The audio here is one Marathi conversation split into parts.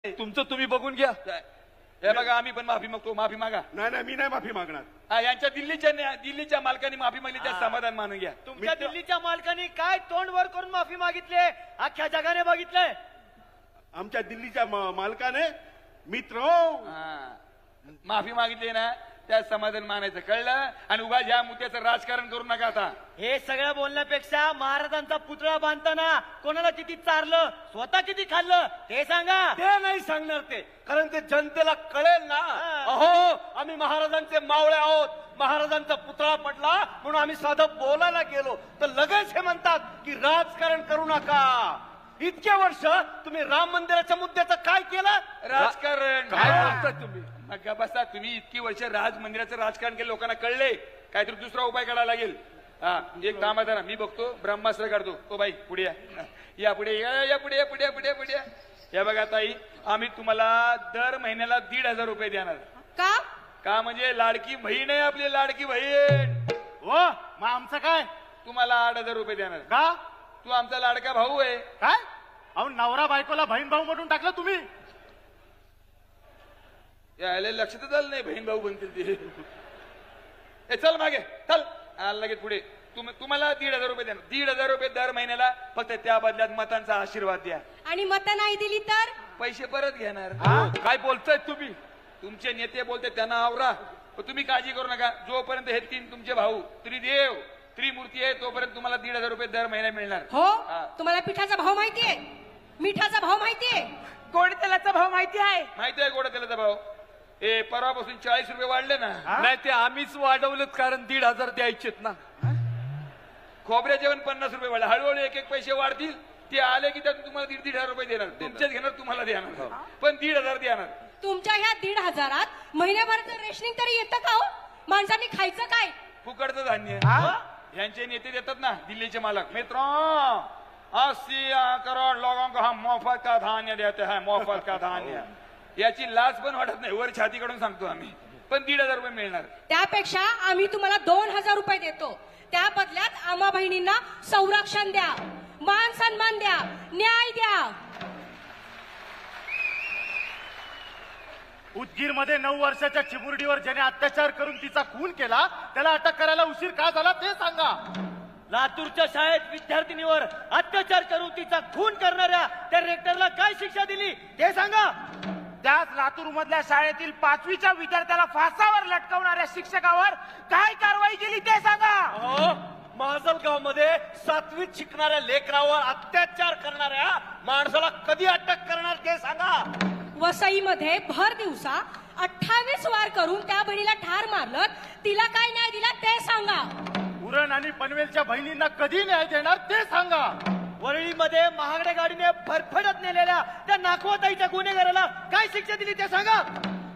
तुमचं तुम्ही बघून घ्या। हे बघा आम्ही पण माफी मागतो, माफी मागा। नाही मी नाही माफी मागणार। यांच्या दिल्लीच्या मालकाने माफी मागली, त्या समाधान मानून घ्या। तुमच्या दिल्लीच्या मालकाने काय तोंड वर करून माफी मागितली अख्ख्या जगाने बघितलंय। आमच्या दिल्लीच्या मालकाने मित्र माफी मागितली ना, त्या समाधान मानायचं, कळलं? आणि उगा या मुद्द्याचं राजकारण करू नका आता। हे सगळं बोलण्यापेक्षा महाराजांचा पुतळा बांधताना कोणाला किती चारलं, स्वतः किती खाल्लं ते सांगा। ते नाही सांगणार ते, कारण ते जनतेला कळेल ना। अहो, आम्ही महाराजांचे मावळे आहोत, महाराजांचा पुतळा पडला म्हणून आम्ही साधं बोलायला गेलो तर लगेच हे म्हणतात की राजकारण करू नका। इतके वर्ष तुम्ही राम मंदिराच्या मुद्द्याचं काय केलं? राजकारण काय बोलताय तुम्ही? मग बसा, तुम्ही इतकी वर्ष राज मंदिराचं राजकारण केलं, लोकांना कळले, काहीतरी दुसरा उपाय काढायला लागेल। एक काम आहे ना, मी बघतो ब्रह्मास्त्र काढतो। ओ बाई पुढे या पुढे या पुढे या पुढे पुढे पुढे या बघा ताई, आम्ही तुम्हाला दर महिन्याला 1,500 रुपये देणार। का म्हणजे लाडकी बहीण आहे आपली, लाडकी बहीण। हो मग आमचं काय? तुम्हाला 8,000 रुपये देणार। का? तू आमचा लाडका भाऊ आहे। काय? अहो नवरा बायकोला बहीण भाऊ म्हणून टाकलं तुम्ही? यायला लक्षातच आलं नाही बहीण भाऊ बनतील ते। चल मागे चल, लगेच पुढे। तुम्हाला 1,500 रुपये देणार, 1,500 रुपये दर महिन्याला, फक्त त्या बदल्यात मतांचा आशीर्वाद द्या। आणि मतं नाही दिली तर पैसे परत घेणार। काय बोलताय तुम्ही? तुमचे नेते बोलते त्यांना आवरा, तुम्ही काळजी करू नका। जोपर्यंत हे 3 तुमचे भाऊ त्रिदेव त्रिमूर्ती आहे, तोपर्यंत तुम्हाला 1,500 रुपये दर महिना मिळणार। हो, तुम्हाला पिठाचा भाव माहितीये, मिठाचा भाव माहितीये, गोड तेलाचा भाव माहिती आहे? माहिती आहे गोड तेलाचा भाव। हे परवापासून 40 रुपये वाढले ना। नाही ते आम्हीच वाढवलेत, कारण 1,500 द्यायचेत ना। खोबऱ्या जेवण 50 रुपये वाढले, हळूहळू एक एक पैसे वाढतील। ते आले की त्यातून तुम्हाला 1,500 रुपये देणार, तुमच्याच घेणार, तुम्हाला देणार, पण 1,500 देणार। तुमच्या ह्या 1,500त महिन्याभराचं रेशनिंग तरी येतं का हो? माणसांनी खायचं काय? फुकटचं धान्य। यांचे नेते देतात ना, दिल्लीचे मालक। मित्रों, 80 करोड लोगों को हम मोफत का धान्य देते हैं, मोफत का धान्य। याची लाज पण वाटत नाही, वर छातीकडून सांगतो आम्ही, पण 1,500 रुपये मिळणार। त्यापेक्षा आम्ही तुम्हाला 2,000 रुपये देतो, त्या बदल्यात आम्हा बहिणींना संरक्षण द्या, मान सन्मान द्या, न्याय द्या। उदगीरमध्ये 9 वर्षाच्या चिमुरडीवर ज्याने अत्याचार करून तिचा खून केला, त्याला अटक करायला उशीर का झाला ते सांगा। लातूरच्या शाळेत विद्यार्थिनीवर अत्याचार करून तिचा खून करणाऱ्या त्या रेक्टरला काय शिक्षा दिली ते सांगा। त्याच लातूर मधल्या शाळेतील 5वीच्या विद्यार्थ्याला फासावर लटकवणाऱ्या शिक्षकावर काय कारवाई केली ते सांगा। माजलगाव मध्ये 7वीत शिकणाऱ्या लेकरावर अत्याचार करणाऱ्या माणसाला कधी अटक करणार ते सांगा। वसईमध्ये भर दिवसा 28 वार करून त्या बहिणीला ठार मारलं, तिला काय न्याय दिला ते सांगा। उरण आणि पनवेलच्या बहिणींना कधी न्याय देणार ते सांगा। वरळीमध्ये महागड्या गाडीने फरफडत नेलेल्या त्या नाखवाताईच्या गुन्हेगाराला काय शिक्षा दिली ते सांगा।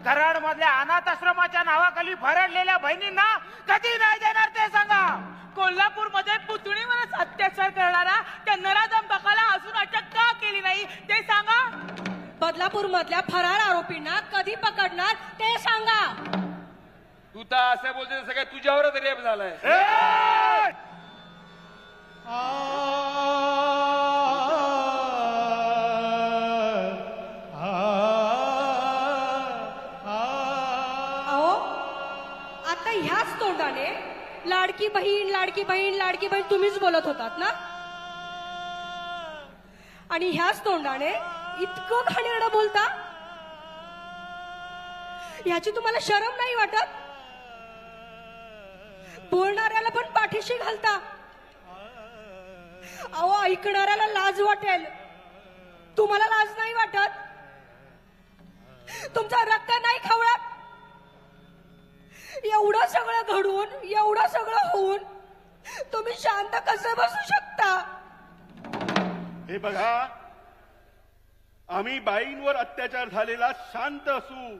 कराड मधल्या अनाथ आश्रमाच्या नावाखाली भरडलेल्या बहिणींना कधी न्याय देणार ते सांगा। कोल्हापूरमध्ये पुतणीवरच अत्याचार करणारा त्या नराधम बकाला अजून अटक का केली नाही ते सांगा। बदलापूर मधल्या फरार आरोपींना कधी पकडणार ते सांगा। तू तर असं बोलते सगळ्या तुझ्यावरच रेप झालाय। अहो, आता ह्याच तोंडाने लाडकी बहीण लाडकी बहीण लाडकी बहीण तुम्हीच बोलत होतात ना, आणि ह्याच तोंडाने इतकं घाणेरडं बोलता, याची तुम्हाला शरम नाही वाटत? बोलणाऱ्याला पण पाठीशी घालता। अहो, ऐकणाऱ्याला लाज वाटेल, तुम्हाला लाज नाही वाटत? तुमचं रक्त नाही खवळत? एवढं सगळं घडून, एवढं सगळं होऊन तुम्ही शांत कसं बसू शकता? हे बघा, आम्ही बाईंवर अत्याचार झालेला शांत असू,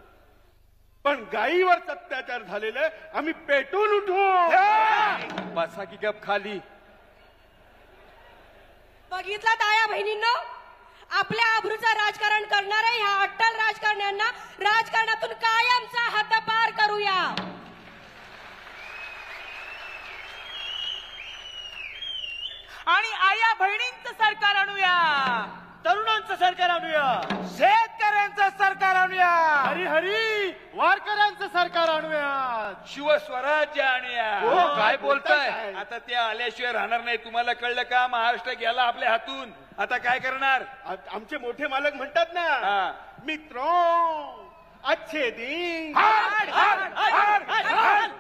पण गायीवर अत्याचार झालेले आम्ही पेटून उठू। बसा की गप खाली। बघितला ताया बहिणींनो, आपल्या आबरूचं राजकारण करणाऱ्या ह्या अट्टल राजकारण्यांना राजकारणातून कायमचा हद्दपार करूया। आणि आया बहिणींचं सरकार आणूया, तरुणांचं सरकार आणूया, शेतकऱ्यांचं वारकऱ्यांचं सरकार आणूयात. शिवस्वराज्य आणूया. हो, काय बोलताय? काय? आता ते आल्याशिवाय राहणार नाही. तुम्हाला कळलं का? महाराष्ट्र गेला आपल्या हातून. आता काय करणार? आमचे मोठे मालक म्हणतात ना, हा. मित्रों अच्छे दिन